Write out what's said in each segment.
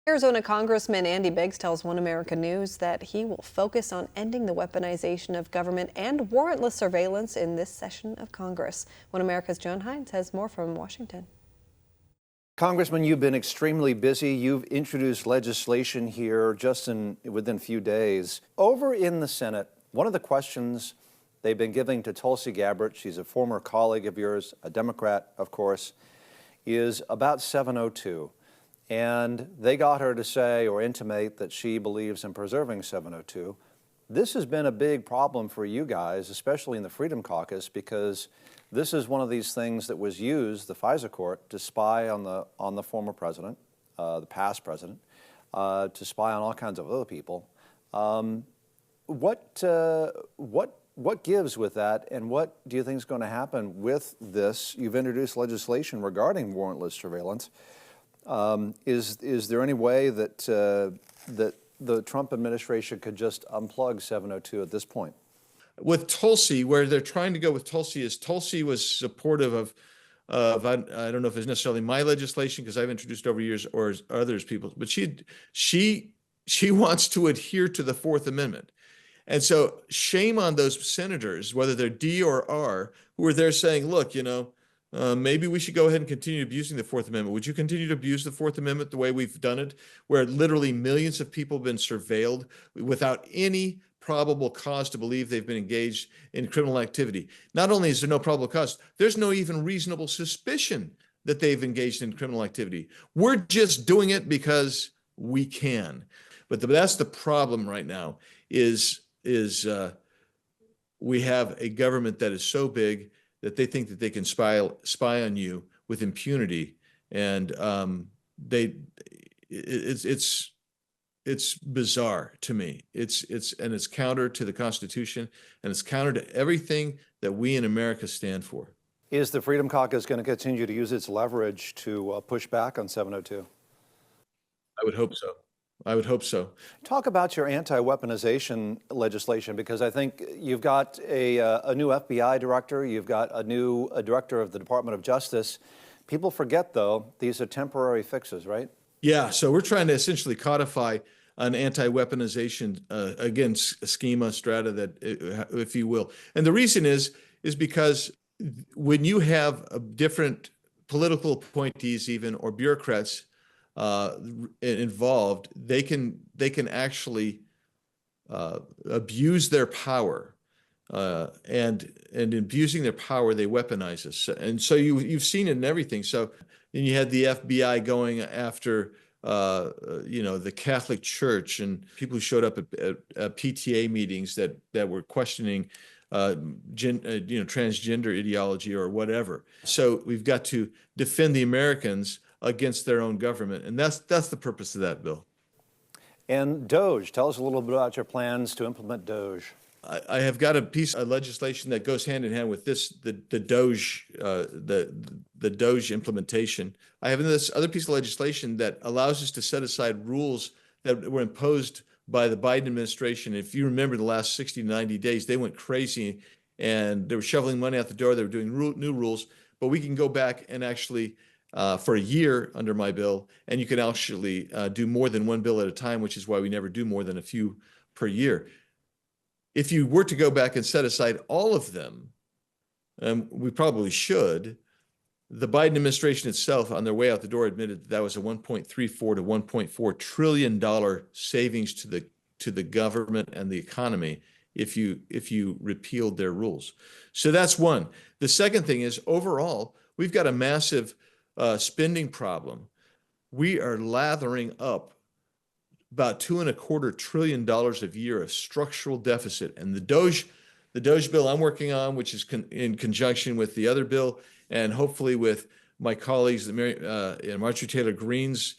Arizona Congressman Andy Biggs tells One America News that he will focus on ending the weaponization of government and warrantless surveillance in this session of Congress. One America's John Hines has more from Washington. Congressman, you've been extremely busy. You've introduced legislation here just within a few days. Over in the Senate, one of the questions they've been giving to Tulsi Gabbard, she's a former colleague of yours, a Democrat, of course, is about 702. And they got her to say or intimate that she believes in preserving 702. This has been a big problem for you guys, especially in the Freedom Caucus, because this is one of these things that was used, the FISA court, to spy on the former president, the past president, to spy on all kinds of other people. What gives with that, and what do you think is going to happen with this? You've introduced legislation regarding warrantless surveillance. Is there any way that that the Trump administration could just unplug 702 at this point? With Tulsi, where they're trying to go with Tulsi is Tulsi was supportive of I don't know if it's necessarily my legislation because I've introduced over years or others people, but she wants to adhere to the Fourth Amendment. And so shame on those senators, whether they're D or R, who are there saying, look, maybe we should go ahead and continue abusing the Fourth Amendment. Would you continue to abuse the Fourth Amendment the way we've done it, where literally millions of people have been surveilled without any probable cause to believe they've been engaged in criminal activity? Not only is there no probable cause, there's no even reasonable suspicion that they've engaged in criminal activity. We're just doing it because we can. But that's the problem right now is we have a government that is so big that they think that they can spy on you with impunity, and it's bizarre to me. It's counter to the Constitution, and it's counter to everything that we in America stand for. Is the Freedom Caucus going to continue to use its leverage to push back on 702? I would hope so. I would hope so. Talk about your anti-weaponization legislation, because I think you've got a new FBI director, you've got a new director of the Department of Justice. People forget, though, these are temporary fixes, right? Yeah, so we're trying to essentially codify an anti-weaponization, again, schema, strata, that, if you will. And the reason is because when you have different political appointees even, or bureaucrats involved, they can actually abuse their power, and in abusing their power, they weaponize us. And so you've seen it in everything. So then you had the FBI going after the Catholic Church and people who showed up at PTA meetings that were questioning transgender ideology or whatever. So we've got to defend the Americans against their own government, and that's the purpose of that bill. And DOGE, tell us a little bit about your plans to implement DOGE. I have got a piece of legislation that goes hand in hand with this, the DOGE, the DOGE implementation. I have this other piece of legislation that allows us to set aside rules that were imposed by the Biden administration. If you remember the last 60 to 90 days, they went crazy and they were shoveling money out the door. They were doing new rules, but we can go back and actually for a year under my bill, and you can actually do more than one bill at a time, which is why we never do more than a few per year. If you were to go back and set aside all of them, we probably should, the Biden administration itself on their way out the door admitted that was a $1.34 to $1.4 trillion savings to the government and the economy if you repealed their rules. So that's one. The second thing is, overall, we've got a massive spending problem. We are lathering up about $2.25 trillion a year of structural deficit. And the DOGE bill I'm working on, which is in conjunction with the other bill, and hopefully with my colleagues, Marjorie Taylor Greene's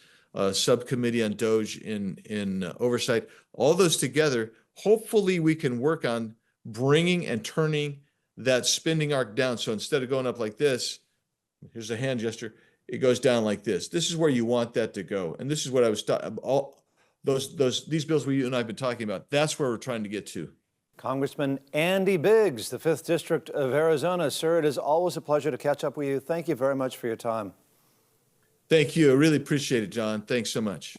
subcommittee on DOGE in oversight, all those together, hopefully we can work on bringing and turning that spending arc down. So instead of going up like this, here's a hand gesture, it goes down like this. This is where you want that to go. And this is what I was these bills you and I have been talking about. That's where we're trying to get to. Congressman Andy Biggs, the 5th District of Arizona. Sir, it is always a pleasure to catch up with you. Thank you very much for your time. Thank you. I really appreciate it, John. Thanks so much.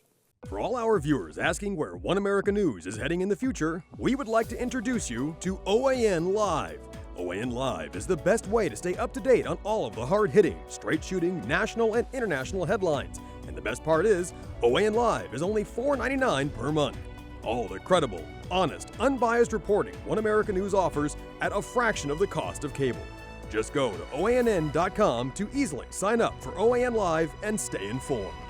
For all our viewers asking where One America News is heading in the future, we would like to introduce you to OAN Live. OAN Live is the best way to stay up to date on all of the hard-hitting, straight-shooting, national and international headlines. And the best part is, OAN Live is only $4.99 per month. All the credible, honest, unbiased reporting One America News offers at a fraction of the cost of cable. Just go to OANN.com to easily sign up for OAN Live and stay informed.